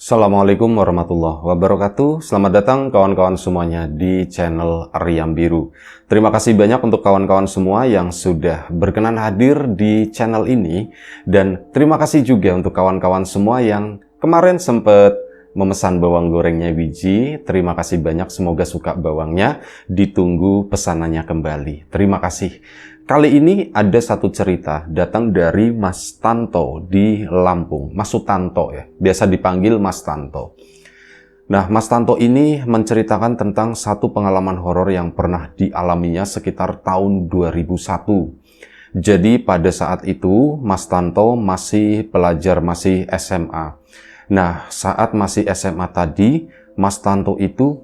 Assalamualaikum warahmatullahi wabarakatuh. Selamat datang kawan-kawan semuanya di channel Riam Biru. Terima kasih banyak untuk kawan-kawan semua yang sudah berkenan hadir di channel ini. Dan terima kasih juga untuk kawan-kawan semua yang kemarin sempat memesan bawang gorengnya Wiji. Terima kasih banyak, semoga suka bawangnya. Ditunggu pesanannya kembali. Terima kasih. Kali ini ada satu cerita datang dari Mas Tanto di Lampung. Mas Sutanto ya, biasa dipanggil Mas Tanto. Nah, Mas Tanto ini menceritakan tentang satu pengalaman horor yang pernah dialaminya sekitar tahun 2001. Jadi pada saat itu Mas Tanto masih pelajar, masih SMA. Nah, saat masih SMA tadi, Mas Tanto itu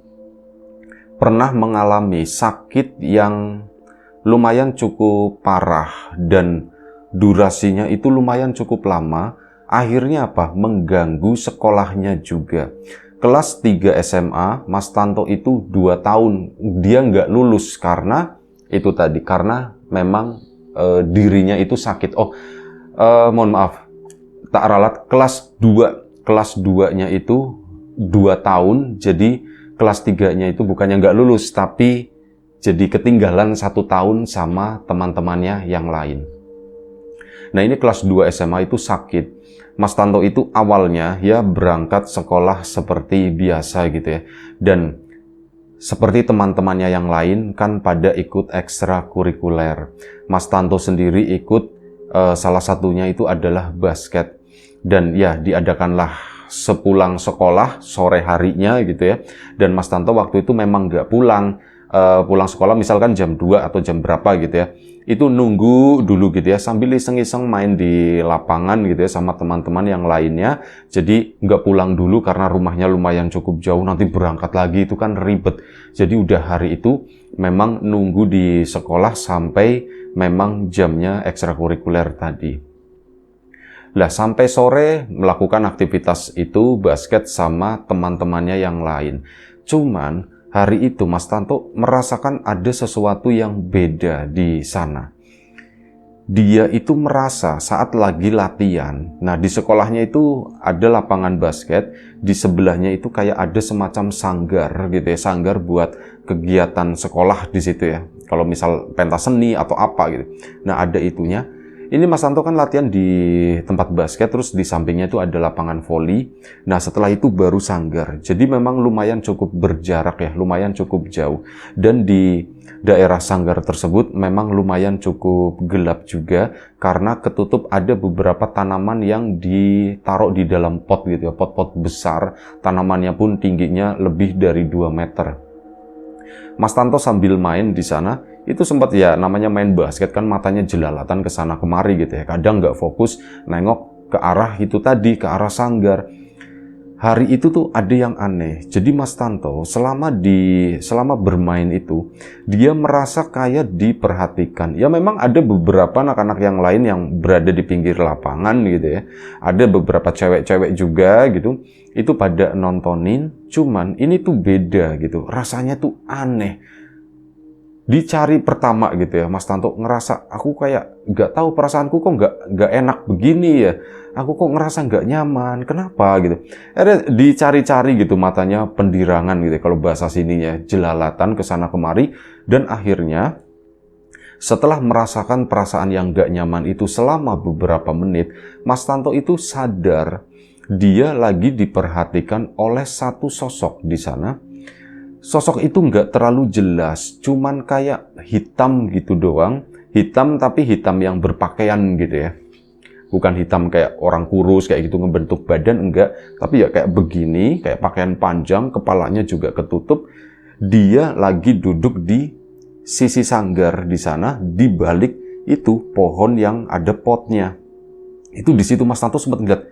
pernah mengalami sakit yang lumayan cukup parah dan durasinya itu lumayan cukup lama. Akhirnya apa? Mengganggu sekolahnya juga. Kelas 3 SMA, Mas Tanto itu 2 tahun. Dia nggak lulus karena itu tadi, karena memang dirinya itu sakit. Mohon maaf, tak ralat, kelas 2. Kelas 2-nya itu 2 tahun, jadi kelas 3-nya itu bukannya nggak lulus, tapi jadi ketinggalan 1 tahun sama teman-temannya yang lain. Nah, ini kelas 2 SMA itu sakit. Mas Tanto itu awalnya ya berangkat sekolah seperti biasa gitu ya. Dan seperti teman-temannya yang lain kan pada ikut ekstrakurikuler. Mas Tanto sendiri ikut salah satunya itu adalah basket. Dan ya diadakanlah sepulang sekolah sore harinya gitu ya. Dan Mas Tanto waktu itu memang nggak pulang. Pulang sekolah misalkan jam 2 atau jam berapa gitu ya, itu nunggu dulu gitu ya, sambil iseng-iseng main di lapangan gitu ya sama teman-teman yang lainnya. Jadi nggak pulang dulu karena rumahnya lumayan cukup jauh, nanti berangkat lagi itu kan ribet. Jadi udah hari itu memang nunggu di sekolah sampai memang jamnya ekstrakurikuler tadi. Lah sampai sore melakukan aktivitas itu basket sama teman-temannya yang lain. Cuman hari itu Mas Tanto merasakan ada sesuatu yang beda di sana. Dia itu merasa saat lagi latihan, nah di sekolahnya itu ada lapangan basket, di sebelahnya itu kayak ada semacam sanggar gitu ya, sanggar buat kegiatan sekolah di situ ya. Kalau misal pentas seni atau apa gitu. Nah ada itunya. Ini Mas Tanto kan latihan di tempat basket, terus di sampingnya itu ada lapangan voli. Nah setelah itu baru sanggar. Jadi memang lumayan cukup berjarak ya, lumayan cukup jauh. Dan di daerah sanggar tersebut memang lumayan cukup gelap juga, karena ketutup ada beberapa tanaman yang ditaruh di dalam pot gitu ya, pot-pot besar. Tanamannya pun tingginya lebih dari 2 meter. Mas Tanto sambil main di sana, itu sempat ya namanya main basket kan matanya jelalatan ke sana kemari gitu ya. Kadang nggak fokus nengok ke arah itu tadi, ke arah sanggar. Hari itu tuh ada yang aneh. Jadi Mas Tanto selama bermain itu, dia merasa kayak diperhatikan. Ya memang ada beberapa anak-anak yang lain yang berada di pinggir lapangan gitu ya. Ada beberapa cewek-cewek juga gitu. Itu pada nontonin, cuman ini tuh beda gitu. Rasanya tuh aneh. Dicari pertama gitu ya, Mas Tanto ngerasa aku kayak nggak tahu, perasaanku kok nggak enak begini ya, aku kok ngerasa nggak nyaman, kenapa gitu. Akhirnya dicari-cari gitu, matanya pendirangan gitu kalau bahasa sininya, jelalatan ke sana kemari. Dan akhirnya setelah merasakan perasaan yang nggak nyaman itu selama beberapa menit, Mas Tanto itu sadar dia lagi diperhatikan oleh satu sosok di sana. Sosok itu nggak terlalu jelas, cuman kayak hitam gitu doang. Hitam tapi hitam yang berpakaian gitu ya. Bukan hitam kayak orang kurus kayak gitu ngebentuk badan, enggak. Tapi ya kayak begini, kayak pakaian panjang, kepalanya juga ketutup. Dia lagi duduk di sisi sanggar di sana, di balik itu pohon yang ada potnya. Itu di situ Mas Tanto sempat ngeliat,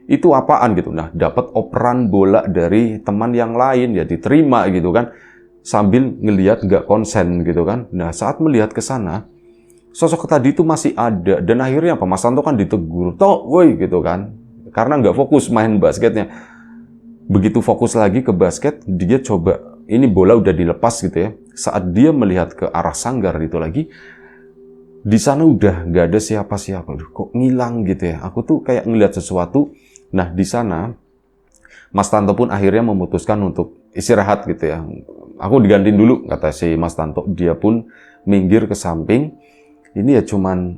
itu apaan gitu. Nah, dapat operan bola dari teman yang lain, ya diterima gitu kan. Sambil ngelihat nggak konsen gitu kan. Nah, saat melihat ke sana, sosok tadi itu masih ada. Dan akhirnya apa? Mas Tanto kan ditegur, "Toh, woi," gitu kan. Karena nggak fokus main basketnya. Begitu fokus lagi ke basket, dia coba, ini bola udah dilepas gitu ya. Saat dia melihat ke arah sanggar itu lagi, di sana udah nggak ada siapa-siapa. Kok ngilang gitu ya. Aku tuh kayak ngelihat sesuatu. Nah, di sana Mas Tanto pun akhirnya memutuskan untuk istirahat gitu ya. Aku digantiin dulu, kata si Mas Tanto. Dia pun minggir ke samping. Ini ya cuman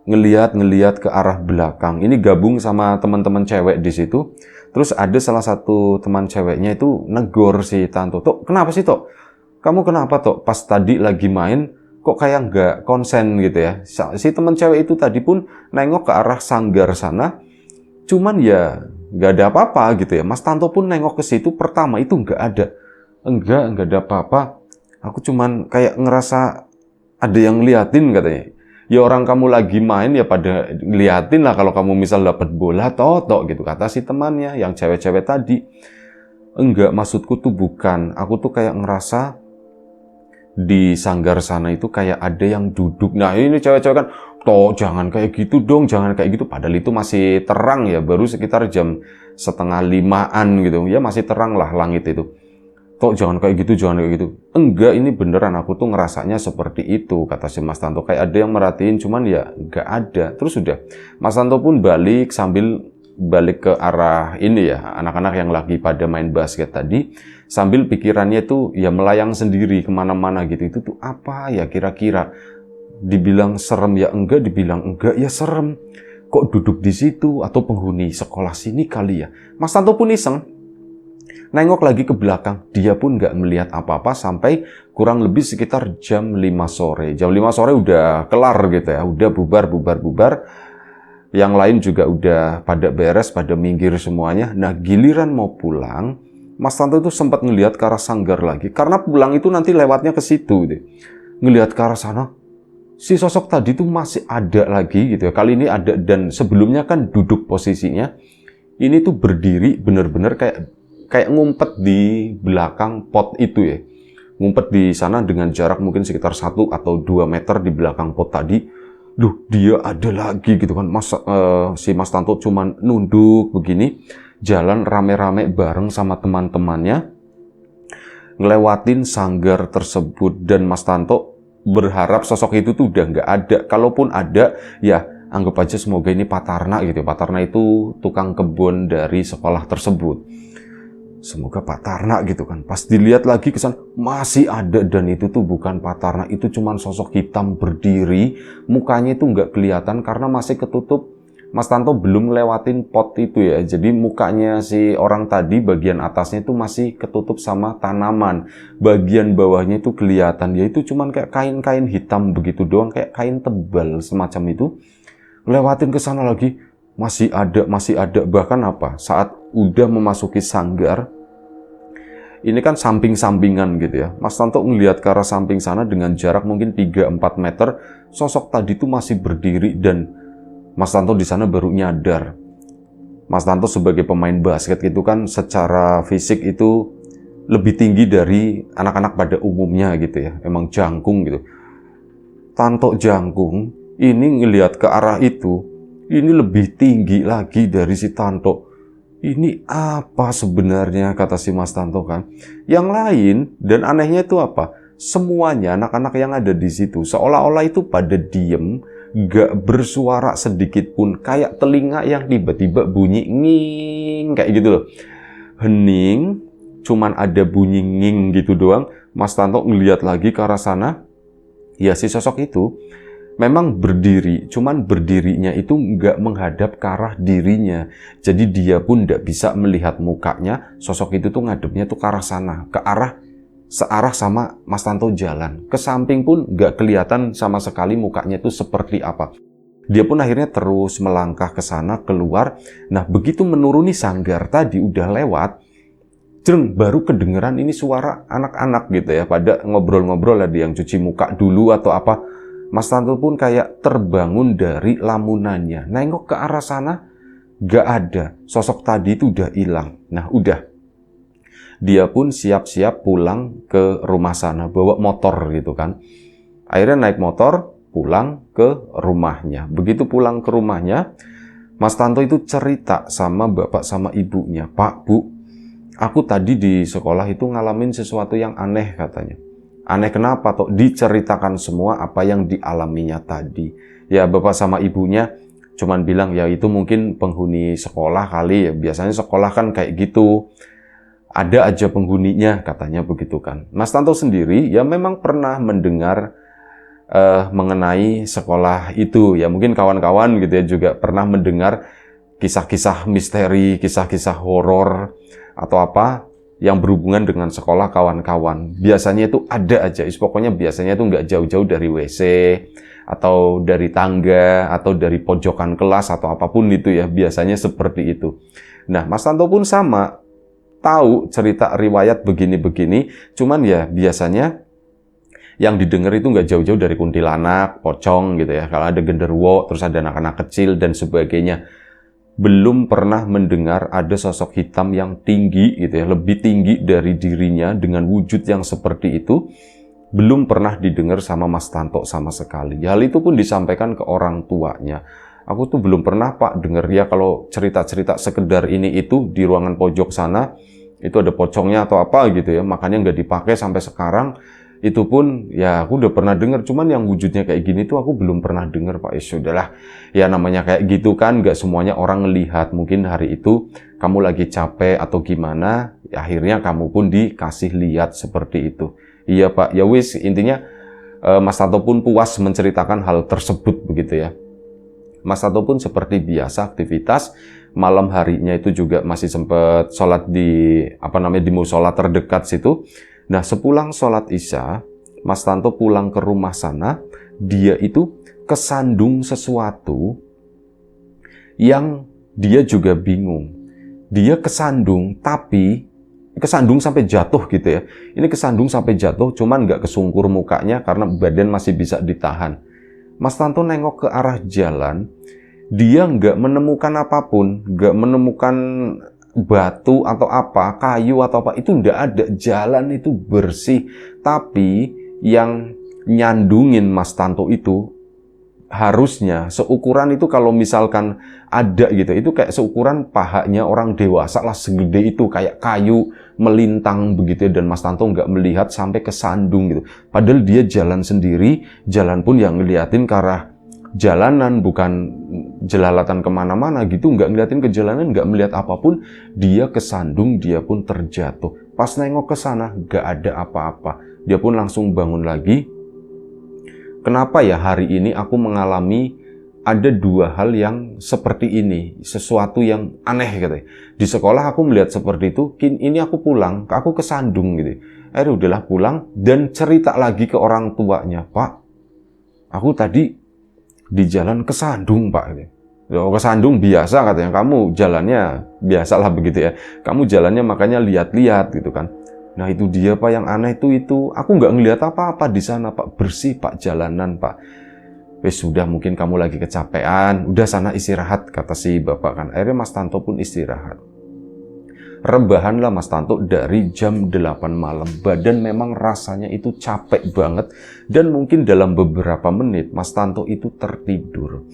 ngeliat ke arah belakang. Ini gabung sama teman-teman cewek di situ. Terus ada salah satu teman ceweknya itu negor si Tanto. Tok, kenapa sih Tok? Kamu kenapa Tok? Pas tadi lagi main, kok kayak nggak konsen gitu ya. Si teman cewek itu tadi pun nengok ke arah sanggar sana. Cuman ya nggak ada apa-apa gitu ya. Mas Tanto pun nengok ke situ, pertama itu nggak ada. Enggak ada apa-apa. Aku cuman kayak ngerasa ada yang ngeliatin katanya. Ya orang kamu lagi main ya pada ngeliatin lah kalau kamu misal dapat bola totok gitu, kata si temannya yang cewek-cewek tadi. Enggak, maksudku tuh bukan. Aku tuh kayak ngerasa di sanggar sana itu kayak ada yang duduk. Nah ini cewek-cewek kan, toh jangan kayak gitu dong, jangan kayak gitu. Padahal itu masih terang ya, baru sekitar jam 4:30 gitu. Ya masih terang lah langit itu. Tok jangan kayak gitu, jangan kayak gitu. Enggak, ini beneran aku tuh ngerasanya seperti itu, kata si Mas Tanto. Kayak ada yang merhatiin, cuman ya enggak ada. Terus udah, Mas Tanto pun balik sambil balik ke arah ini ya, anak-anak yang lagi pada main basket tadi. Sambil pikirannya tuh ya melayang sendiri kemana-mana gitu. Itu tuh apa ya kira-kira? Dibilang serem ya enggak, dibilang enggak ya serem. Kok duduk di situ? Atau penghuni sekolah sini kali ya? Mas Tanto pun iseng nengok lagi ke belakang, dia pun nggak melihat apa-apa sampai kurang lebih sekitar jam 5 sore. Jam 5 sore udah kelar gitu ya, udah bubar. Yang lain juga udah pada beres, pada minggir semuanya. Nah giliran mau pulang, Mas Tanto itu sempat ngelihat ke arah sanggar lagi. Karena pulang itu nanti lewatnya ke situ gitu. Ngelihat ke arah sana, si sosok tadi tuh masih ada lagi gitu ya. Kali ini ada, dan sebelumnya kan duduk posisinya. Ini tuh berdiri bener-bener kayak ngumpet di belakang pot itu ya. Ngumpet di sana dengan jarak mungkin sekitar 1 atau 2 meter di belakang pot tadi. Duh, dia ada lagi gitu kan. Si Mas Tanto cuman nunduk begini, jalan rame-rame bareng sama teman-temannya, ngelewatin sanggar tersebut. Dan Mas Tanto berharap sosok itu tuh udah nggak ada. Kalaupun ada, ya anggap aja semoga ini Pak Tarna gitu. Pak Tarna itu tukang kebun dari sekolah tersebut. Semoga Pak Tarna gitu kan. Pas dilihat lagi kesan masih ada, dan itu tuh bukan Pak Tarna, itu cuman sosok hitam berdiri, mukanya itu nggak kelihatan karena masih ketutup. Mas Tanto belum lewatin pot itu ya. Jadi mukanya si orang tadi bagian atasnya itu masih ketutup sama tanaman. Bagian bawahnya itu kelihatan, ya itu cuman kayak kain-kain hitam begitu doang, kayak kain tebal semacam itu. Lewatin ke sana lagi, masih ada. Bahkan apa, saat udah memasuki sanggar, ini kan samping-sampingan gitu ya. Mas Tanto ngelihat ke arah samping sana dengan jarak mungkin 3-4 meter, sosok tadi tuh masih berdiri. Dan Mas Tanto di sana baru nyadar. Mas Tanto sebagai pemain basket itu kan secara fisik itu lebih tinggi dari anak-anak pada umumnya gitu ya. Emang jangkung gitu. Tanto jangkung, ini ngelihat ke arah itu, ini lebih tinggi lagi dari si Tanto. Ini apa sebenarnya, kata si Mas Tanto kan. Yang lain, dan anehnya itu apa? Semuanya anak-anak yang ada di situ seolah-olah itu pada diem, gak bersuara sedikit pun. Kayak telinga yang tiba-tiba bunyi nging, kayak gitu loh. Hening, cuman ada bunyi nging gitu doang. Mas Tanto ngelihat lagi ke arah sana. Ya si sosok itu memang berdiri, cuman berdirinya itu nggak menghadap ke arah dirinya. Jadi dia pun nggak bisa melihat mukanya, sosok itu tuh ngadepnya tuh ke arah sana, searah sama Mas Tanto jalan. Ke samping pun nggak kelihatan sama sekali mukanya itu seperti apa. Dia pun akhirnya terus melangkah ke sana, keluar. Nah begitu menuruni sanggar tadi, udah lewat, jreng, baru kedengeran ini suara anak-anak gitu ya, pada ngobrol-ngobrol, ada yang cuci muka dulu atau apa. Mas Tanto pun kayak terbangun dari lamunannya, nengok ke arah sana, gak ada. Sosok tadi itu udah hilang. Nah udah, dia pun siap-siap pulang ke rumah sana, bawa motor gitu kan. Akhirnya naik motor, pulang ke rumahnya. Begitu pulang ke rumahnya, Mas Tanto itu cerita sama bapak sama ibunya. Pak, Bu, aku tadi di sekolah itu ngalamin sesuatu yang aneh katanya. Aneh kenapa toh? Diceritakan semua apa yang dialaminya tadi. Ya bapak sama ibunya cuman bilang ya itu mungkin penghuni sekolah kali ya, biasanya sekolah kan kayak gitu, ada aja penghuninya katanya begitu kan. Mas Tanto sendiri ya memang pernah mendengar mengenai sekolah itu ya, mungkin kawan-kawan gitu ya juga pernah mendengar kisah-kisah misteri, kisah-kisah horor atau apa yang berhubungan dengan sekolah kawan-kawan. Biasanya itu ada aja, pokoknya biasanya itu nggak jauh-jauh dari WC atau dari tangga atau dari pojokan kelas atau apapun itu ya, biasanya seperti itu. Nah, Mas Tanto pun sama, tahu cerita riwayat begini-begini, cuman ya biasanya yang didengar itu nggak jauh-jauh dari kuntilanak, pocong gitu ya. Kalau ada genderuwo, terus ada anak-anak kecil dan sebagainya. Belum pernah mendengar ada sosok hitam yang tinggi gitu ya, lebih tinggi dari dirinya dengan wujud yang seperti itu. Belum pernah didengar sama Mas Tanto sama sekali. Hal itu pun disampaikan ke orang tuanya. Aku tuh belum pernah Pak dengar ya kalau cerita-cerita sekedar ini itu di ruangan pojok sana itu ada pocongnya atau apa gitu ya, makanya nggak dipakai sampai sekarang. Itu pun ya aku udah pernah dengar, cuman yang wujudnya kayak gini tuh aku belum pernah dengar Pak. Ya sudahlah, ya namanya kayak gitu kan, nggak semuanya orang ngelihat. Mungkin hari itu kamu lagi capek atau gimana, ya akhirnya kamu pun dikasih lihat seperti itu. Iya Pak, ya wis intinya Mas Tanto pun puas menceritakan hal tersebut begitu ya. Mas Tanto pun seperti biasa aktivitas, malam harinya itu juga masih sempat sholat di di musola terdekat situ. Nah, sepulang sholat Isya, Mas Tanto pulang ke rumah sana, dia itu kesandung sesuatu yang dia juga bingung. Dia kesandung, tapi kesandung sampai jatuh gitu ya. Ini kesandung sampai jatuh, cuman nggak kesungkur mukanya karena badan masih bisa ditahan. Mas Tanto nengok ke arah jalan, dia nggak menemukan apapun, nggak menemukan batu atau apa, kayu atau apa, itu nggak ada. Jalan itu bersih, tapi yang nyandungin Mas Tanto itu harusnya seukuran itu, kalau misalkan ada gitu, itu kayak seukuran pahanya orang dewasa lah, segede itu, kayak kayu melintang begitu ya, dan Mas Tanto nggak melihat sampai kesandung gitu. Padahal dia jalan sendiri, jalan pun yang ngeliatin ke arah jalanan, bukan jelalatan kemana-mana gitu, nggak ngeliatin ke jalanan, nggak melihat apapun, dia kesandung, dia pun terjatuh. Pas nengok ke sana, nggak ada apa-apa. Dia pun langsung bangun lagi. Kenapa ya hari ini aku mengalami ada dua hal yang seperti ini, sesuatu yang aneh gitu. Di sekolah aku melihat seperti itu, ini aku pulang, aku kesandung gitu. Akhirnya udahlah pulang dan cerita lagi ke orang tuanya, Pak, aku tadi di jalan kesandung Pak. Kesandung biasa katanya, kamu jalannya biasalah begitu ya. Kamu jalannya makanya lihat-lihat gitu kan. Nah itu dia Pak yang aneh itu. Aku nggak ngelihat apa-apa di sana Pak, bersih Pak jalanan Pak. Wes sudah, mungkin kamu lagi kecapean, udah sana istirahat kata si bapak kan. Akhirnya Mas Tanto pun istirahat. Rebahanlah Mas Tanto dari jam 8 malam. Badan memang rasanya itu capek banget. Dan mungkin dalam beberapa menit Mas Tanto itu tertidur.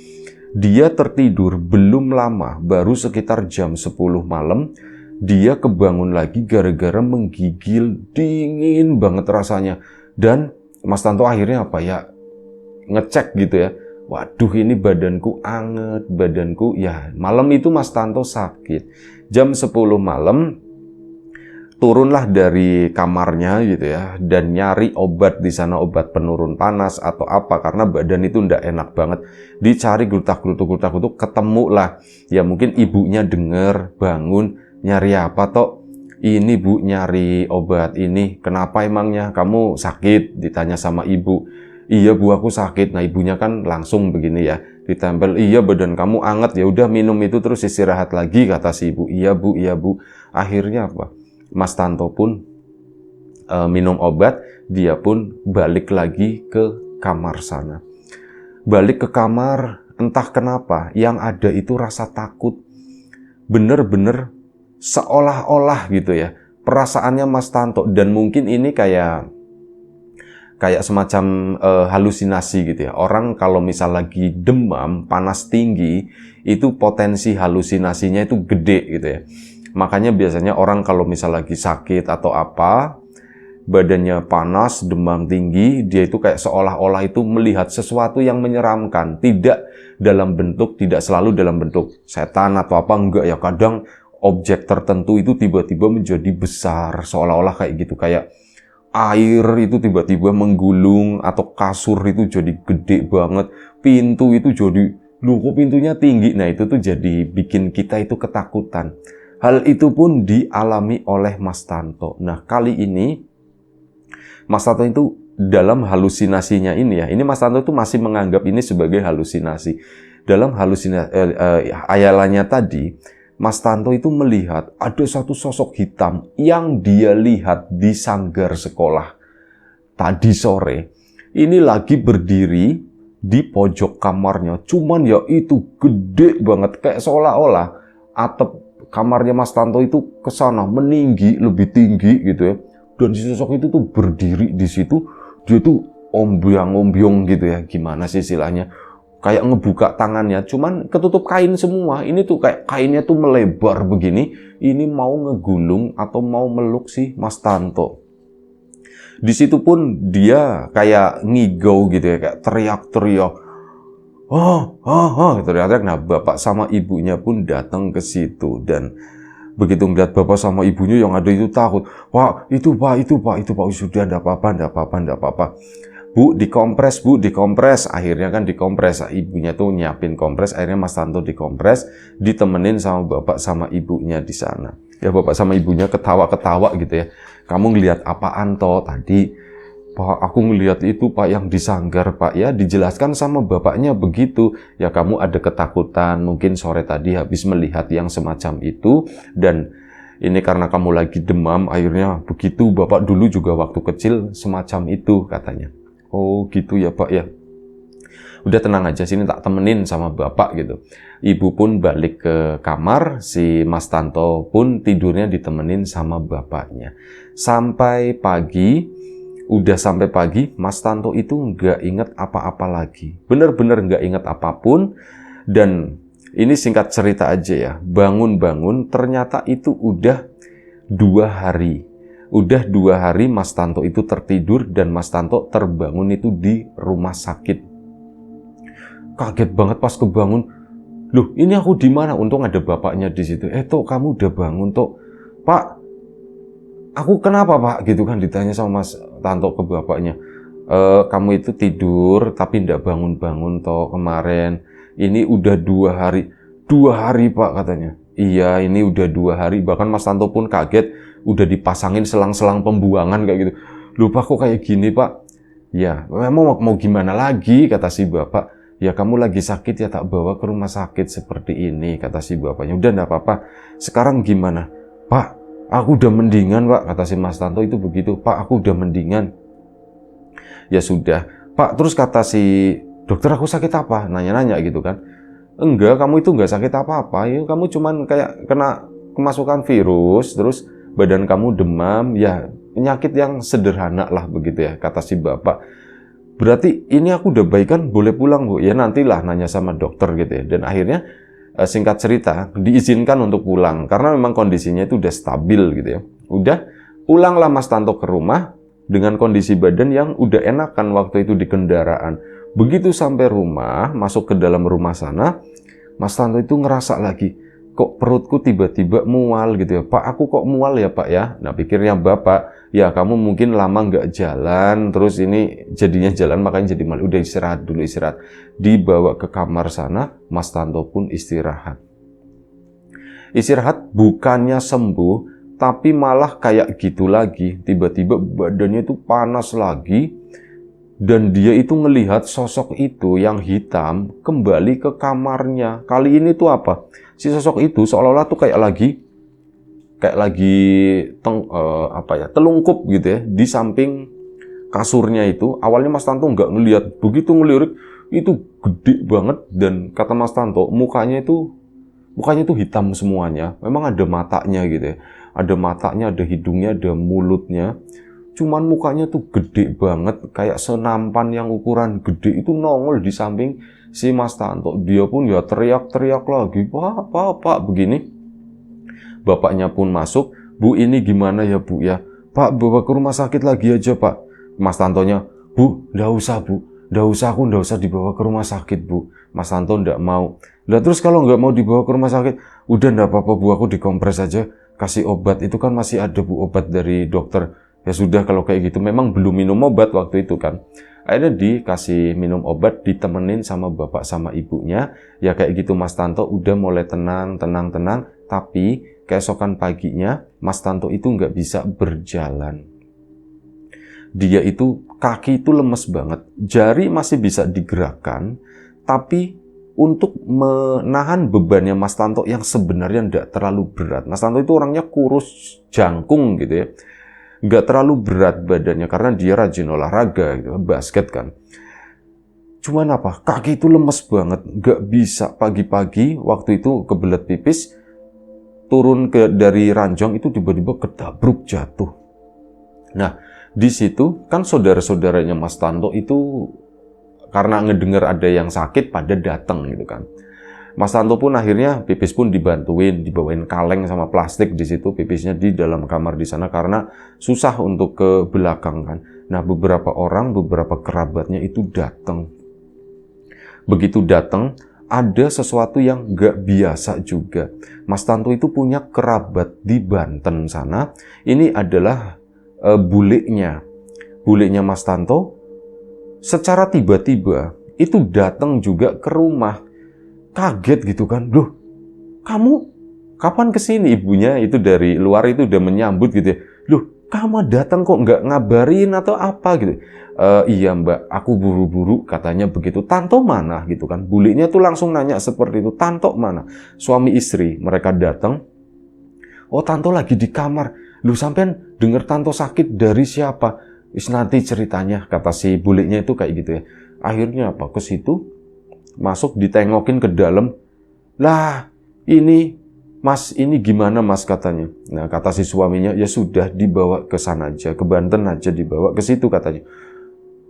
Dia tertidur belum lama, baru sekitar jam 10 malam. Dia kebangun lagi gara-gara menggigil, dingin banget rasanya. Dan Mas Tanto akhirnya apa ya, ngecek gitu ya. Waduh ini badanku anget, badanku ya. Malam itu Mas Tanto sakit. Jam 10 malam turunlah dari kamarnya gitu ya, dan nyari obat di sana, obat penurun panas atau apa, karena badan itu ndak enak banget. Dicari glutak-glutuk, ketemu lah. Ya mungkin ibunya denger, bangun, nyari apa toh? Ini Bu, nyari obat ini. Kenapa emangnya? Kamu sakit? Ditanya sama ibu. Iya Bu, aku sakit. Nah ibunya kan langsung begini ya, ditempel, iya badan kamu anget, ya udah minum itu terus istirahat lagi kata si ibu. Iya Bu, iya Bu. Akhirnya apa? Mas Tanto pun minum obat, dia pun balik lagi ke kamar sana. Balik ke kamar, entah kenapa yang ada itu rasa takut. Bener-bener seolah-olah gitu ya, perasaannya Mas Tanto, dan mungkin ini kayak semacam halusinasi gitu ya. Orang kalau misal lagi demam, panas tinggi, itu potensi halusinasinya itu gede gitu ya. Makanya biasanya orang kalau misal lagi sakit atau apa, badannya panas, demam tinggi, dia itu kayak seolah-olah itu melihat sesuatu yang menyeramkan, tidak selalu dalam bentuk setan atau apa, enggak ya, kadang objek tertentu itu tiba-tiba menjadi besar, seolah-olah kayak gitu, kayak air itu tiba-tiba menggulung, atau kasur itu jadi gede banget, pintu itu jadi, loh kok pintunya tinggi, nah itu tuh jadi bikin kita itu ketakutan. Hal itu pun dialami oleh Mas Tanto. Nah kali ini Mas Tanto itu dalam halusinasinya ini ya, ini Mas Tanto itu masih menganggap ini sebagai halusinasi. Dalam hayalannya tadi, Mas Tanto itu melihat ada satu sosok hitam yang dia lihat di sanggar sekolah tadi sore. Ini lagi berdiri di pojok kamarnya, cuman ya itu gede banget, kayak seolah-olah atap kamarnya Mas Tanto itu ke sana meninggi, lebih tinggi gitu ya. Dan si sosok itu tuh berdiri di situ, dia tuh ombyang-ombyong gitu ya, gimana sih istilahnya? Kayak ngebuka tangannya, cuman ketutup kain semua. Ini tuh kayak kainnya tuh melebar begini. Ini mau ngegulung atau mau meluk si Mas Tanto. Di situ pun dia kayak ngigau gitu ya, kayak teriak-teriak. Teriak-teriak. Nah, bapak sama ibunya pun datang ke situ, dan begitu melihat bapak sama ibunya yang ada itu takut. Wah, itu pak, sudah enggak apa-apa. Bu, dikompres, akhirnya kan dikompres, ibunya tuh nyiapin kompres, akhirnya Mas Tanto dikompres, ditemenin sama bapak sama ibunya di sana. Ya bapak sama ibunya ketawa-ketawa gitu ya. Kamu ngelihat apaan toh tadi? Pak, aku ngelihat itu pak yang di sanggar pak ya, dijelaskan sama bapaknya begitu. Ya kamu ada ketakutan, mungkin sore tadi habis melihat yang semacam itu, dan ini karena kamu lagi demam, akhirnya begitu. Bapak dulu juga waktu kecil semacam itu katanya. Oh gitu ya pak ya. Udah tenang aja, sini tak temenin sama bapak gitu. Ibu pun balik ke kamar, si Mas Tanto pun tidurnya ditemenin sama bapaknya. Sampai pagi, Mas Tanto itu nggak inget apa-apa lagi. Bener-bener nggak inget apapun. Dan ini singkat cerita aja ya, bangun-bangun ternyata itu udah 2 hari. Udah 2 hari Mas Tanto itu tertidur, dan Mas Tanto terbangun itu di rumah sakit. Kaget banget pas kebangun. Loh, ini aku di mana? Untung ada bapaknya di situ. Tok, kamu udah bangun, Tok. Pak, aku kenapa, Pak? Gitu kan ditanya sama Mas Tanto ke bapaknya. Kamu itu tidur tapi ndak bangun-bangun, Tok, kemarin. Ini udah 2 hari. 2 hari, Pak, katanya. Iya, ini udah 2 hari. Bahkan Mas Tanto pun kaget. Udah dipasangin selang-selang pembuangan kayak gitu. Lupa kok kayak gini pak. Ya memang mau gimana lagi, kata si bapak. Ya kamu lagi sakit ya, tak bawa ke rumah sakit seperti ini, kata si bapaknya. Udah enggak apa-apa, sekarang gimana? Pak, aku udah mendingan pak, kata si Mas Tanto itu begitu. Pak, aku udah mendingan. Ya sudah pak, terus kata si dokter, aku sakit apa? Nanya-nanya gitu kan. Enggak, kamu itu enggak sakit apa-apa ya, kamu cuman kayak kena kemasukan virus, terus badan kamu demam, ya penyakit yang sederhana lah begitu ya, kata si bapak. Berarti ini aku udah baik kan, boleh pulang bu? Ya nantilah nanya sama dokter gitu ya. Dan akhirnya singkat cerita diizinkan untuk pulang karena memang kondisinya itu udah stabil gitu ya. Udah pulanglah Mas Tanto ke rumah dengan kondisi badan yang udah enakan waktu itu di kendaraan. Begitu sampai rumah, masuk ke dalam rumah sana, Mas Tanto itu ngerasa lagi, kok perutku tiba-tiba mual gitu ya. Pak, aku kok mual ya pak ya? Nah pikirnya bapak, ya kamu mungkin lama nggak jalan, terus ini jadinya jalan makanya jadi mal. Udah istirahat dulu, istirahat. Dibawa ke kamar sana, Mas Tanto pun istirahat. Istirahat bukannya sembuh, tapi malah kayak gitu lagi. Tiba-tiba badannya itu panas lagi. Dan dia itu ngelihat sosok itu yang hitam kembali ke kamarnya. Kali ini tuh apa? Si sosok itu seolah-olah tuh kayak lagi telungkup gitu ya di samping kasurnya itu. Awalnya Mas Tanto nggak ngelihat, begitu ngelirik itu gede banget, dan kata Mas Tanto mukanya itu hitam semuanya. Memang ada matanya gitu ya. Ada matanya, ada hidungnya, ada mulutnya. Cuman mukanya tuh gede banget, kayak senampan yang ukuran gede itu nongol di samping si Mas Tanto. Dia pun ya teriak-teriak lagi, pak, begini. Bapaknya pun masuk, bu ini gimana ya bu ya? Pak, bawa ke rumah sakit lagi aja, Pak. Mas Tantonya, Bu, nggak usah, Bu. Nggak usah, aku nggak usah dibawa ke rumah sakit, Bu. Mas Tanto nggak mau. Lah terus kalau nggak mau dibawa ke rumah sakit, udah nggak apa-apa, Bu, aku dikompres aja. Kasih obat, itu kan masih ada, Bu, obat dari dokter. Ya sudah, kalau kayak gitu, memang belum minum obat waktu itu kan. Akhirnya dikasih minum obat, ditemenin sama bapak sama ibunya. Ya kayak gitu Mas Tanto udah mulai tenang. Tapi keesokan paginya Mas Tanto itu nggak bisa berjalan. Dia itu kaki itu lemes banget. Jari masih bisa digerakkan, tapi untuk menahan bebannya Mas Tanto yang sebenarnya nggak terlalu berat. Mas Tanto itu orangnya kurus, jangkung gitu ya. Nggak terlalu berat badannya karena dia rajin olahraga gitu, basket kan. Cuman apa? Kaki itu lemes banget, nggak bisa. Pagi-pagi waktu itu kebelet pipis, turun dari ranjang itu tiba-tiba kedabruk jatuh. Nah, di situ kan saudara-saudaranya Mas Tanto itu karena ngedenger ada yang sakit pada datang gitu kan. Mas Tanto pun akhirnya pipis pun dibantuin, dibawain kaleng sama plastik di situ, pipisnya di dalam kamar di sana karena susah untuk ke belakang kan. Nah, beberapa kerabatnya itu datang. Begitu datang, ada sesuatu yang nggak biasa juga. Mas Tanto itu punya kerabat di Banten sana. Ini adalah bulenya Mas Tanto. Secara tiba-tiba itu datang juga ke rumah. Kaget gitu kan, loh kamu kapan kesini? Ibunya itu dari luar itu udah menyambut gitu ya. Loh kamu datang kok nggak ngabarin atau apa gitu. Iya Mbak, aku buru-buru katanya begitu. Tanto mana gitu kan. Bulenya tuh langsung nanya seperti itu. Tanto mana? Suami istri mereka datang. Oh Tanto lagi di kamar. Loh sampean denger Tanto sakit dari siapa? Nanti ceritanya kata si bulenya itu kayak gitu ya. Akhirnya apa? Ke situ masuk ditengokin ke dalam. Lah ini Mas, ini gimana Mas katanya. Nah kata si suaminya, ya sudah dibawa ke sana aja, ke Banten aja dibawa ke situ katanya.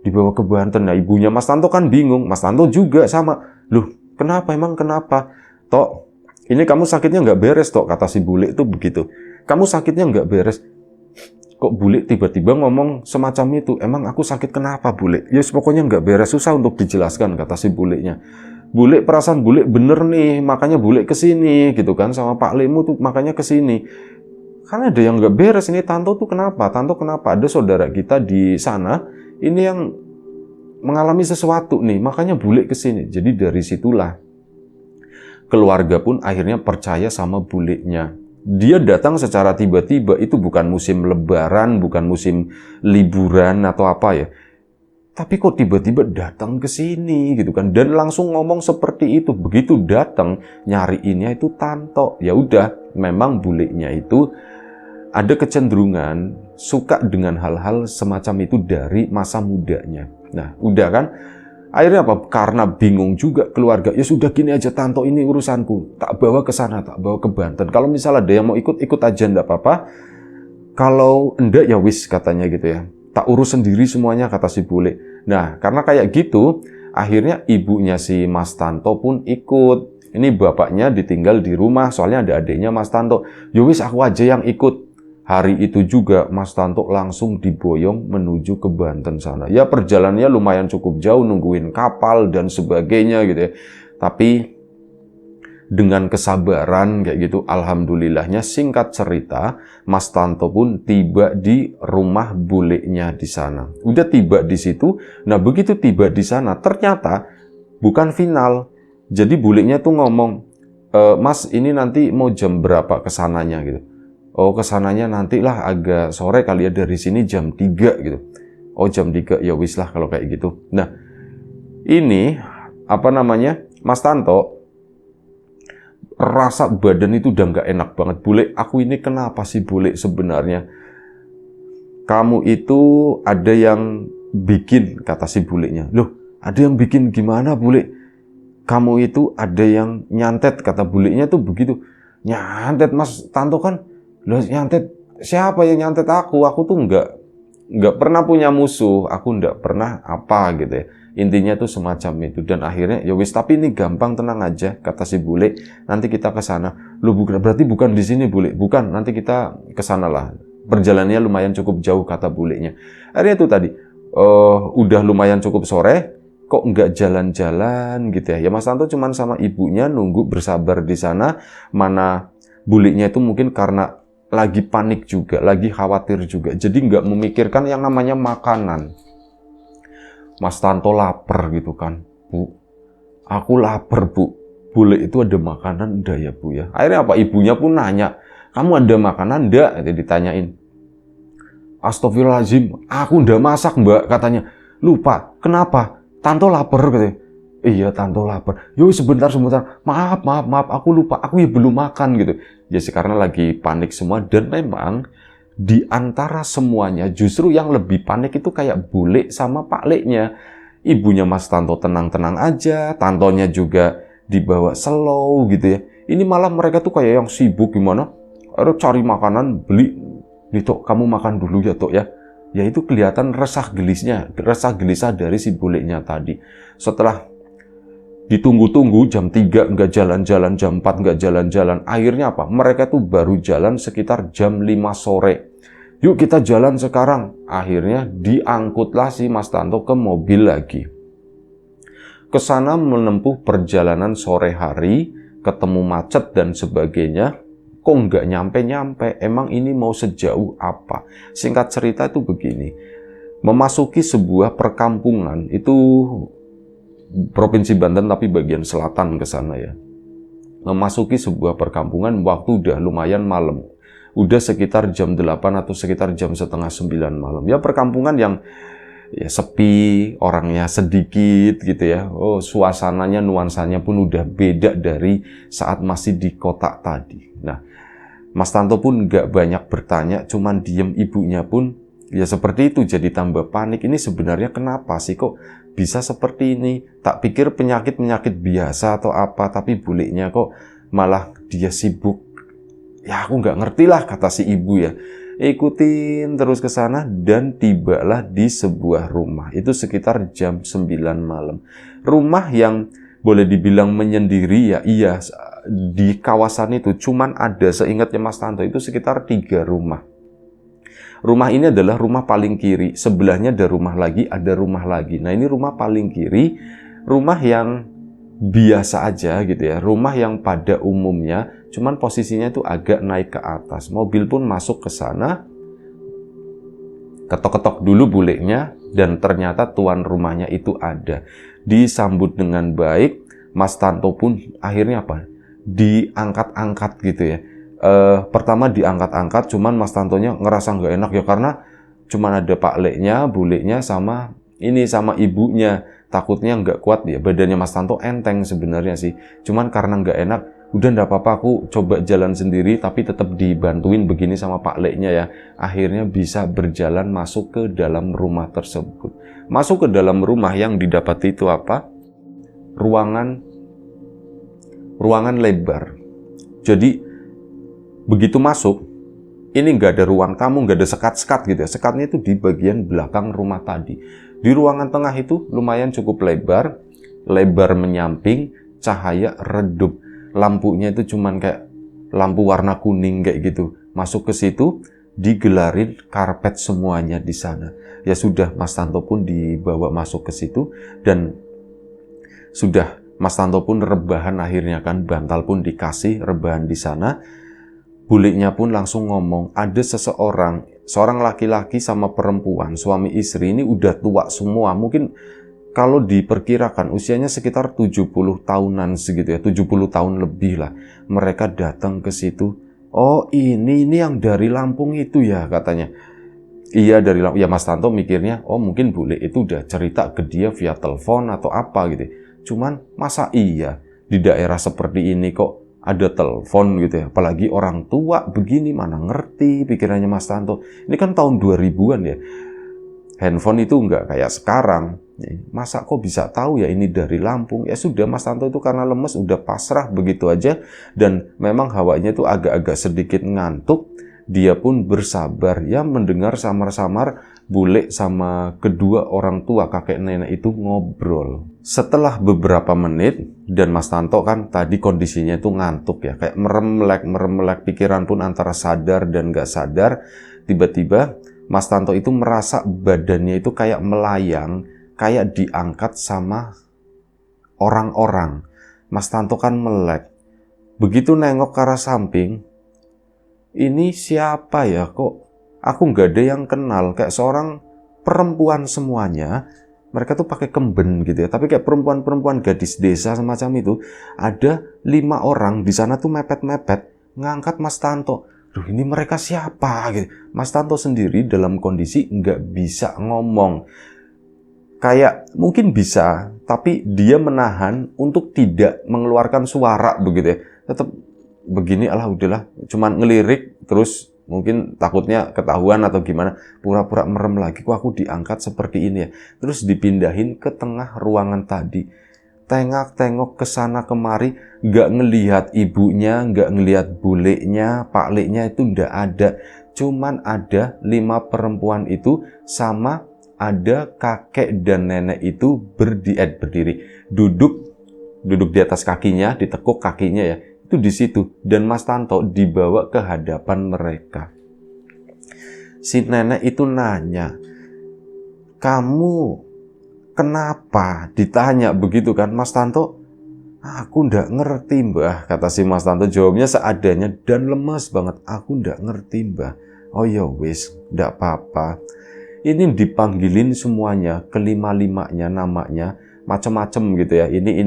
Dibawa ke Banten. Nah ibunya Mas Tanto kan bingung, Mas Tanto juga sama. Loh kenapa emang kenapa? Tok, ini kamu sakitnya nggak beres Tok, kata si bule itu begitu. Kamu sakitnya nggak beres. Kok bule tiba-tiba ngomong semacam itu? Emang aku sakit kenapa bule? Ya pokoknya nggak beres, susah untuk dijelaskan kata si bulenya. Bule perasaan bule bener nih, makanya bule kesini gitu kan sama Pak Lemu tuh makanya kesini. Karena ada yang nggak beres ini. Tanto tuh kenapa? Tanto kenapa? Ada saudara kita di sana ini yang mengalami sesuatu nih, makanya bule kesini. Jadi dari situlah keluarga pun akhirnya percaya sama bulenya. Dia datang secara tiba-tiba, itu bukan musim lebaran, bukan musim liburan atau apa ya. Tapi kok tiba-tiba datang ke sini gitu kan, dan langsung ngomong seperti itu. Begitu datang nyariinnya itu Tanto. Ya udah, memang bulenya itu ada kecenderungan suka dengan hal-hal semacam itu dari masa mudanya. Nah, udah kan? Akhirnya apa? Karena bingung juga keluarga. Ya sudah gini aja Tanto, ini urusanku. Tak bawa ke sana, tak bawa ke Banten. Kalau misalnya ada yang mau ikut, ikut aja enggak apa-apa. Kalau enggak ya wis katanya gitu ya. Tak urus sendiri semuanya kata si bule. Nah, karena kayak gitu, akhirnya ibunya si Mas Tanto pun ikut. Ini bapaknya ditinggal di rumah, soalnya ada adiknya Mas Tanto. Ya wis aku aja yang ikut. Hari itu juga Mas Tanto langsung diboyong menuju ke Banten sana. Ya perjalanannya lumayan cukup jauh, nungguin kapal dan sebagainya gitu ya. Tapi dengan kesabaran kayak gitu, alhamdulillahnya singkat cerita, Mas Tanto pun tiba di rumah bulenya di sana. Udah tiba di situ, nah begitu tiba di sana, ternyata bukan final. Jadi bulenya tuh ngomong, Mas ini nanti mau jam berapa kesananya gitu. Oh kesananya nantilah agak sore kali ya, dari sini jam 3 gitu. Oh jam 3, ya wis lah kalau kayak gitu. Nah ini apa namanya, Mas Tanto rasa badan itu udah nggak enak banget. Bule, aku ini kenapa sih bule sebenarnya? Kamu itu ada yang bikin, kata si bulenya. Loh ada yang bikin gimana bule? Kamu itu ada yang nyantet, kata bulenya tuh begitu. Nyantet Mas Tanto kan? Loh nyantet, siapa yang nyantet aku? Aku tuh nggak pernah punya musuh, aku nggak pernah apa gitu ya. Intinya tuh semacam itu. Dan akhirnya ya wis, tapi ini gampang, tenang aja kata si bule. Nanti kita ke sana. Loh bukan, berarti bukan di sini bule? Bukan, nanti kita ke sana lah. perjalanannya lumayan cukup jauh, kata bulenya. Akhirnya itu tadi, udah lumayan cukup sore, kok nggak jalan-jalan gitu ya. Ya Mas Tanto cuman sama ibunya nunggu bersabar di sana, mana bulenya itu mungkin karena lagi panik juga, lagi khawatir juga. Jadi nggak memikirkan yang namanya makanan. Mas Tanto lapar gitu kan, Bu. Aku lapar, Bu. Bule itu ada makanan enggak ya, Bu ya? Akhirnya apa? Ibunya pun nanya, kamu ada makanan enggak? Itu ditanyain. Astagfirullahaladzim, aku enggak masak, Mbak, katanya. Lupa, kenapa? Tanto lapar, katanya. Iya, Tanto lapar. Yo, sebentar. Maaf, aku lupa. Aku ya belum makan, gitu. Ya, karena lagi panik semua. Dan memang, di antara semuanya, justru yang lebih panik itu kayak bule sama Pak Leknya. Ibunya Mas Tanto tenang-tenang aja, Tantonya juga dibawa slow gitu ya. Ini malah mereka tuh kayak yang sibuk gimana, harus cari makanan, beli. Nih Tok, kamu makan dulu ya Tok ya. Ya itu kelihatan resah gelisah dari si bulenya tadi. Setelah ditunggu-tunggu jam 3 nggak jalan-jalan, jam 4 nggak jalan-jalan. Akhirnya apa? Mereka tuh baru jalan sekitar jam 5 sore. Yuk kita jalan sekarang. Akhirnya diangkutlah si Mas Tanto ke mobil lagi. Kesana menempuh perjalanan sore hari, ketemu macet dan sebagainya. Kok nggak nyampe-nyampe? Emang ini mau sejauh apa? Singkat cerita itu begini. Memasuki sebuah perkampungan, itu Provinsi Banten tapi bagian selatan ke sana ya. Memasuki sebuah perkampungan waktu udah lumayan malam. Udah sekitar jam 8 atau sekitar jam setengah 9 malam. Ya perkampungan yang ya sepi, orangnya sedikit gitu ya. Oh, suasananya, nuansanya pun udah beda dari saat masih di kota tadi. Nah, Mas Tanto pun nggak banyak bertanya, cuman diem. Ibunya pun ya seperti itu, jadi tambah panik. Ini sebenarnya kenapa sih kok bisa seperti ini? Tak pikir penyakit-penyakit biasa atau apa, tapi bulenya kok malah dia sibuk. Ya aku nggak ngerti lah, kata si ibu ya. Ikutin terus ke sana dan tibalah di sebuah rumah. Itu sekitar jam 9 malam. Rumah yang boleh dibilang menyendiri ya, iya, di kawasan itu cuman ada, seingatnya Mas Tanto itu sekitar 3 rumah. Rumah ini adalah rumah paling kiri, sebelahnya ada rumah lagi, ada rumah lagi. Nah ini rumah paling kiri, rumah yang biasa aja gitu ya, rumah yang pada umumnya, cuman posisinya itu agak naik ke atas. Mobil pun masuk ke sana, ketok-ketok dulu bulenya, dan ternyata tuan rumahnya itu ada. Disambut dengan baik, Mas Tanto pun akhirnya apa? Diangkat-angkat gitu ya. Pertama diangkat-angkat, cuman Mas Tantonya ngerasa nggak enak ya, karena cuman ada Pak Leknya, bulenya sama ini sama ibunya. Takutnya nggak kuat ya, badannya Mas Tanto enteng sebenarnya sih. Cuman karena nggak enak, udah nggak apa-apa aku coba jalan sendiri, tapi tetap dibantuin begini sama Pak Leknya ya. Akhirnya bisa berjalan masuk ke dalam rumah tersebut. Masuk ke dalam rumah yang didapati itu apa? Ruangan lebar. Jadi begitu masuk, ini nggak ada ruang tamu, nggak ada sekat-sekat gitu ya. Sekatnya itu di bagian belakang rumah tadi. Di ruangan tengah itu lumayan cukup lebar menyamping, cahaya redup. Lampunya itu cuman kayak lampu warna kuning kayak gitu. Masuk ke situ, digelarin karpet semuanya di sana. Ya sudah, Mas Tanto pun dibawa masuk ke situ, dan sudah Mas Tanto pun rebahan akhirnya kan, bantal pun dikasih rebahan di sana. Bulenya pun langsung ngomong, ada seorang laki-laki sama perempuan, suami istri ini udah tua semua. Mungkin kalau diperkirakan usianya sekitar 70 tahunan segitu ya, 70 tahun lebih lah. Mereka datang ke situ. Oh ini yang dari Lampung itu ya, katanya. Iya dari Lampung. Ya Mas Tanto mikirnya, oh mungkin bule itu udah cerita ke dia via telepon atau apa gitu. Cuman masa iya di daerah seperti ini kok ada telepon gitu ya, apalagi orang tua begini, mana ngerti pikirannya Mas Tanto. Ini kan tahun 2000-an ya, handphone itu nggak kayak sekarang. Masa kok bisa tahu ya ini dari Lampung? Ya sudah, Mas Tanto itu karena lemes udah pasrah begitu aja, dan memang hawanya itu agak-agak sedikit ngantuk. Dia pun bersabar ya, mendengar samar-samar bule sama kedua orang tua kakek nenek itu ngobrol. Setelah beberapa menit, dan Mas Tanto kan tadi kondisinya itu ngantuk ya, kayak meremelek, pikiran pun antara sadar dan gak sadar. Tiba-tiba Mas Tanto itu merasa badannya itu kayak melayang, kayak diangkat sama orang-orang. Mas Tanto kan melek. Begitu nengok ke arah samping, ini siapa ya, kok aku nggak ada yang kenal, kayak seorang perempuan semuanya. Mereka tuh pakai kemben gitu ya, tapi kayak perempuan-perempuan gadis desa semacam itu. Ada 5 orang di sana tuh mepet-mepet ngangkat Mas Tanto. Duh, ini mereka siapa gitu. Mas Tanto sendiri dalam kondisi nggak bisa ngomong. Kayak mungkin bisa, tapi dia menahan untuk tidak mengeluarkan suara begitu ya. Tetap begini, alah udahlah, cuman ngelirik terus. Mungkin takutnya ketahuan atau gimana, pura-pura merem lagi, kok aku diangkat seperti ini ya. Terus dipindahin ke tengah ruangan tadi. Tengok-tengok ke sana kemari, nggak ngelihat ibunya, nggak ngelihat bulenya, pakleknya itu nggak ada. Cuman ada 5 perempuan itu sama ada kakek dan nenek itu berdiri, duduk di atas kakinya, ditekuk kakinya ya. Itu di situ, dan Mas Tanto dibawa ke hadapan mereka. Si nenek itu nanya, "Kamu kenapa?" Ditanya begitu kan. Mas Tanto, "Aku ndak ngerti mbah," kata si Mas Tanto. Jawabnya seadanya dan lemes banget. "Aku ndak ngerti mbah." "Oh ya wis, ndak apa-apa." Ini dipanggilin semuanya, kelima-limanya namanya, macem-macem gitu ya. Ini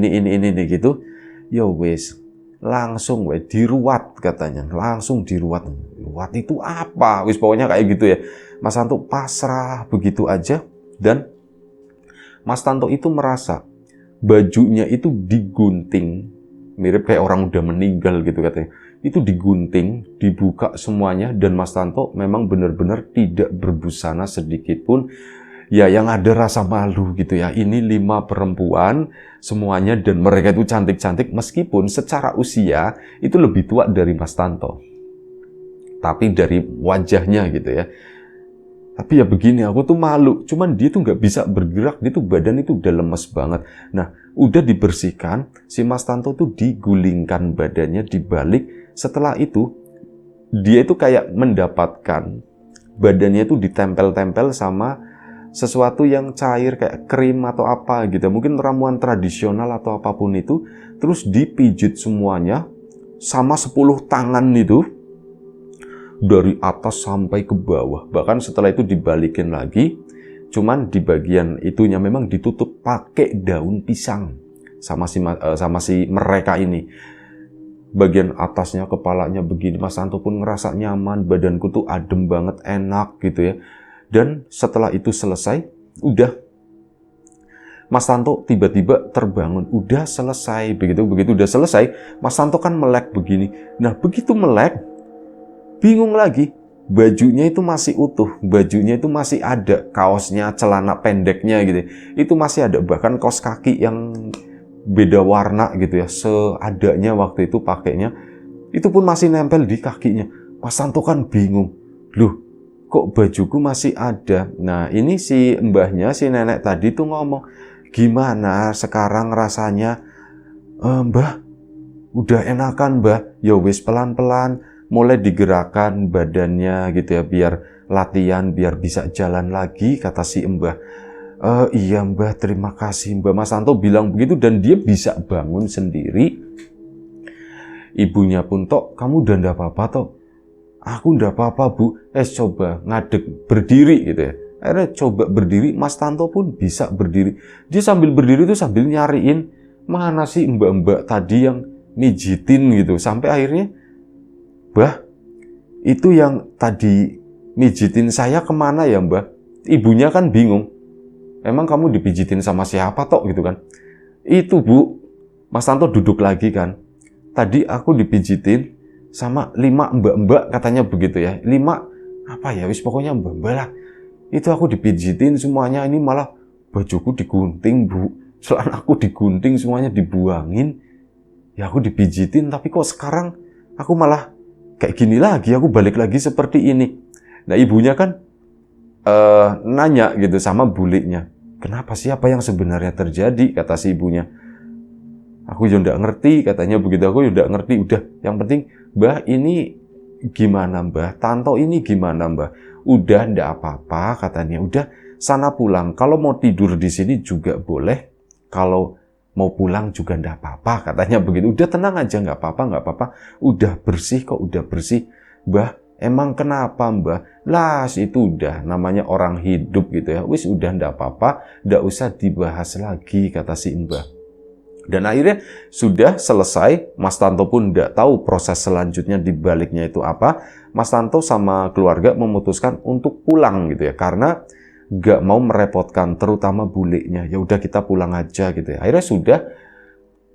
gitu. Ya wis. Langsung diruat katanya, langsung diruat. Ruat itu apa? Wis pokoknya kayak gitu ya. Mas Tanto pasrah begitu aja, dan Mas Tanto itu merasa bajunya itu digunting, mirip kayak orang udah meninggal gitu katanya. Itu digunting, dibuka semuanya, dan Mas Tanto memang benar-benar tidak berbusana sedikit pun. Ya yang ada rasa malu gitu ya. Ini 5 perempuan semuanya, dan mereka itu cantik-cantik meskipun secara usia itu lebih tua dari Mas Tanto. Tapi dari wajahnya gitu ya. Tapi ya begini, aku tuh malu. Cuman dia tuh nggak bisa bergerak, dia tuh badan itu udah lemes banget. Nah, udah dibersihkan, si Mas Tanto tuh digulingkan badannya, dibalik. Setelah itu, dia itu kayak mendapatkan badannya itu ditempel-tempel sama sesuatu yang cair kayak krim atau apa gitu, mungkin ramuan tradisional atau apapun itu. Terus dipijit semuanya sama 10 tangan itu dari atas sampai ke bawah. Bahkan setelah itu dibalikin lagi, cuman di bagian itunya memang ditutup pakai daun pisang sama si mereka ini. Bagian atasnya, kepalanya begini. Mas Tanto pun ngerasa nyaman, badanku tuh adem banget, enak gitu ya. Dan setelah itu selesai, udah Mas Tanto tiba-tiba terbangun. Udah selesai, begitu udah selesai, Mas Tanto kan melek begini. Nah, begitu melek, bingung lagi. Bajunya itu masih utuh, bajunya itu masih ada, kaosnya, celana pendeknya gitu. Itu masih ada, bahkan kaos kaki yang beda warna gitu ya, seadanya waktu itu pakainya. Itu pun masih nempel di kakinya. Mas Tanto kan bingung. Loh, kok bajuku masih ada? Nah, ini si mbahnya, si nenek tadi tuh ngomong, "Gimana sekarang rasanya?" "Mbah, udah enakan mbah." "Ya wis, pelan-pelan mulai digerakkan badannya gitu ya, biar latihan, biar bisa jalan lagi," kata si mbah. "Iya mbah, terima kasih mbah." Mas Tanto bilang begitu, dan dia bisa bangun sendiri. Ibunya pun, "Tok, kamu udah ndak apa-apa Tok?" "Aku ndak apa-apa Bu." Coba ngadeg berdiri gitu ya. Akhirnya coba berdiri, Mas Tanto pun bisa berdiri. Dia sambil berdiri itu sambil nyariin mana sih mbak-mbak tadi yang mijitin gitu. Sampai akhirnya, "Mbah, itu yang tadi mijitin saya kemana ya Mbah?" Ibunya kan bingung. "Emang kamu dipijitin sama siapa Tok?" gitu kan. "Itu Bu." Mas Tanto duduk lagi kan. "Tadi aku dipijitin sama 5 mbak-mbak," katanya begitu ya. 5 apa ya, wis pokoknya mbak-mbak lah. "Itu aku dipijitin semuanya, ini malah bajuku digunting Bu. Celana aku digunting, semuanya dibuangin. Ya aku dipijitin, tapi kok sekarang aku malah kayak gini lagi, aku balik lagi seperti ini." Nah, ibunya kan, nanya gitu sama buliknya. Kenapa sih, apa yang sebenarnya terjadi, kata si ibunya. Aku juga nggak ngerti, katanya begitu. Aku juga nggak ngerti. Udah, yang penting, Mbah ini gimana Mbah? Tanto ini gimana Mbah? Udah ndak apa-apa, katanya. Udah, sana pulang. Kalau mau tidur di sini juga boleh. Kalau mau pulang juga ndak apa-apa, katanya begitu. Udah tenang aja, nggak apa-apa, nggak apa-apa. Udah bersih kok, udah bersih. Mbah, emang kenapa Mbah? Lah, itu udah namanya orang hidup gitu ya. Wis udah ndak apa-apa, ndak usah dibahas lagi, kata si Mbah. Dan akhirnya sudah selesai, Mas Tanto pun tidak tahu proses selanjutnya di baliknya itu apa. Mas Tanto sama keluarga memutuskan untuk pulang gitu ya, karena nggak mau merepotkan, terutama buliknya. Ya udah kita pulang aja gitu ya. Akhirnya sudah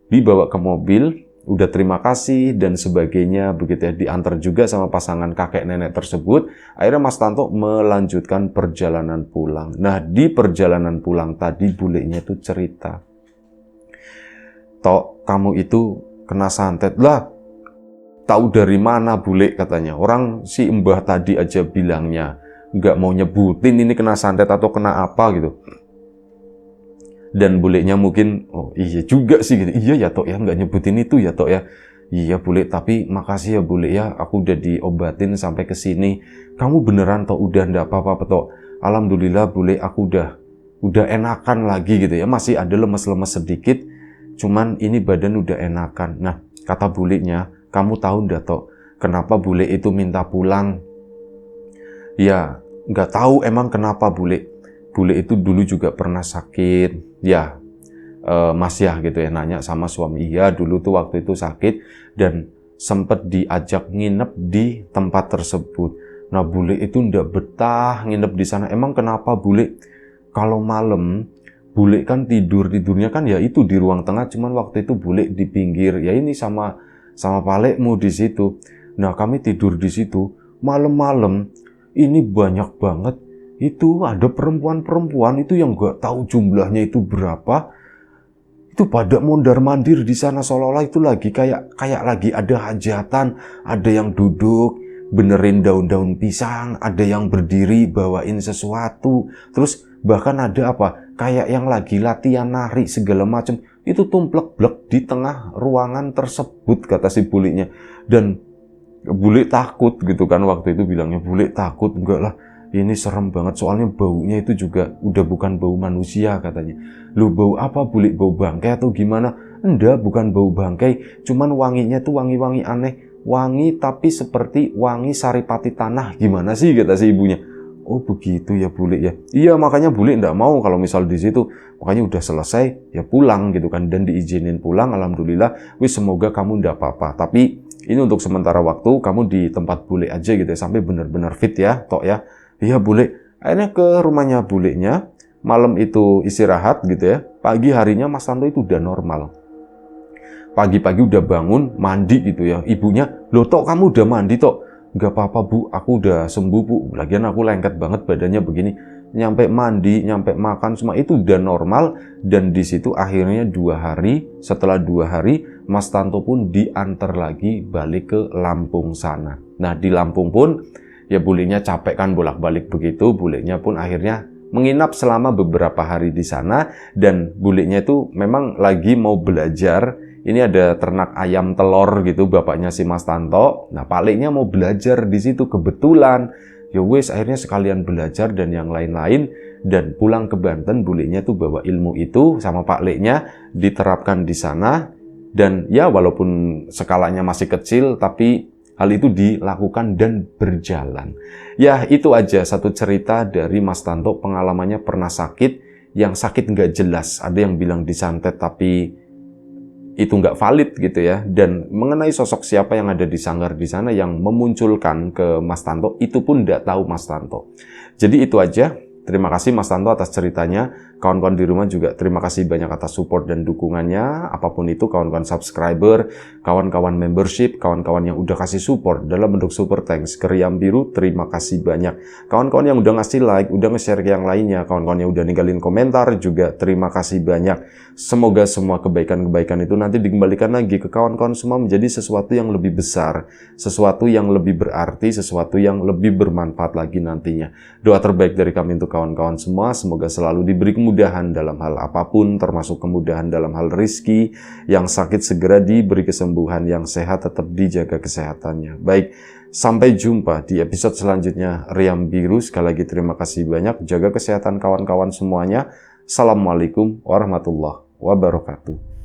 dibawa ke mobil, udah terima kasih dan sebagainya begitu ya, diantar juga sama pasangan kakek nenek tersebut. Akhirnya Mas Tanto melanjutkan perjalanan pulang. Nah, di perjalanan pulang tadi buliknya itu cerita, Tok, kamu itu kena santet. Lah, tahu dari mana Bule, katanya. Orang si Mbah tadi aja bilangnya nggak mau nyebutin ini kena santet atau kena apa gitu. Dan bulenya mungkin, oh iya juga sih gitu. Iya ya Tok ya, nggak nyebutin itu ya Tok ya. Iya Bule, tapi makasih ya Bule ya, aku udah diobatin sampai ke sini. Kamu beneran Tok udah ndak apa-apa Tok. Alhamdulillah Bule, aku udah enakan lagi gitu ya. Masih ada lemes-lemes sedikit. Cuman ini badan udah enakan. Nah, kata buliknya, kamu tahu ndak Tok, kenapa bule itu minta pulang? Ya, nggak tahu emang kenapa bule. Bule itu dulu juga pernah sakit. Ya, Mas ya gitu ya, nanya sama suami. Iya, dulu tuh waktu itu sakit dan sempat diajak nginep di tempat tersebut. Nah, bule itu ndak betah nginep di sana. Emang kenapa bule? Kalau malam bule kan tidurnya kan ya itu di ruang tengah, cuman waktu itu bule di pinggir. Ya ini sama palekmu di situ. Nah, kami tidur di situ. Malam-malam ini banyak banget. Itu ada perempuan-perempuan itu yang nggak tahu jumlahnya itu berapa. Itu pada mondar-mandir di sana seolah-olah itu lagi kayak lagi ada hajatan, ada yang duduk benerin daun-daun pisang, ada yang berdiri bawain sesuatu. Terus bahkan ada apa? Kayak yang lagi latihan nari segala macam. Itu tumplek-blek di tengah ruangan tersebut, kata si buliknya. Dan bule takut gitu kan, waktu itu bilangnya bule takut. Enggak lah, ini serem banget soalnya baunya itu juga udah bukan bau manusia, katanya. Lu bau apa bule? Bau bangkai atau gimana? Enggak, bukan bau bangkai, cuman wanginya tuh wangi-wangi aneh. Wangi tapi seperti wangi saripati tanah. Gimana sih, kata si ibunya. Oh begitu ya bule ya. Iya, makanya bule enggak mau kalau misal di situ. Makanya udah selesai ya pulang gitu kan, dan diizinin pulang. Alhamdulillah, wis semoga kamu enggak apa-apa. Tapi ini untuk sementara waktu kamu di tempat bule aja gitu ya, sampai benar-benar fit ya, Tok ya. Iya bule. Akhirnya ke rumahnya bulenya. Malam itu istirahat gitu ya. Pagi harinya Mas Tanto itu udah normal. Pagi-pagi udah bangun, mandi gitu ya. Ibunya, loh Tok kamu udah mandi Tok? Gak apa-apa Bu, aku udah sembuh Bu. Lagian aku lengket banget badannya begini. Nyampe mandi, nyampe makan, semua itu udah normal. Dan di situ akhirnya 2 hari, setelah 2 hari, Mas Tanto pun diantar lagi balik ke Lampung sana. Nah di Lampung pun, ya bulenya capek kan bolak-balik begitu. Bulenya pun akhirnya menginap selama beberapa hari di sana. Dan bulenya itu memang lagi mau belajar. Ini ada ternak ayam telur gitu, bapaknya si Mas Tanto. Nah, Pakliknya mau belajar di situ kebetulan. Ya wes, akhirnya sekalian belajar dan yang lain-lain. Dan pulang ke Banten, bulenya tuh bawa ilmu itu sama Pakliknya diterapkan di sana. Dan ya walaupun skalanya masih kecil, tapi hal itu dilakukan dan berjalan. Ya itu aja satu cerita dari Mas Tanto, pengalamannya pernah sakit. Yang sakit nggak jelas, ada yang bilang disantet tapi itu nggak valid gitu ya. Dan mengenai sosok siapa yang ada di sanggar di sana yang memunculkan ke Mas Tanto, itu pun nggak tahu Mas Tanto. Jadi itu aja. terima kasih Mas Tanto atas ceritanya. Kawan-kawan di rumah juga terima kasih banyak atas support dan dukungannya. Apapun itu, kawan-kawan subscriber, kawan-kawan membership, kawan-kawan yang udah kasih support dalam bentuk super thanks ke Riam Biru, terima kasih banyak. Kawan-kawan yang udah ngasih like, udah nge-share ke yang lainnya, kawan-kawan yang udah ninggalin komentar juga terima kasih banyak. Semoga semua kebaikan-kebaikan itu nanti dikembalikan lagi ke kawan-kawan semua menjadi sesuatu yang lebih besar, sesuatu yang lebih berarti, sesuatu yang lebih bermanfaat lagi nantinya. Doa terbaik dari kami untuk kawan-kawan semua, semoga selalu diberi kemudahan dalam hal apapun, termasuk kemudahan dalam hal rizki, yang sakit segera diberi kesembuhan, yang sehat tetap dijaga kesehatannya. Baik, sampai jumpa di episode selanjutnya Riam Biru. Sekali lagi terima kasih banyak, jaga kesehatan kawan-kawan semuanya. Assalamualaikum warahmatullahi wabarakatuh.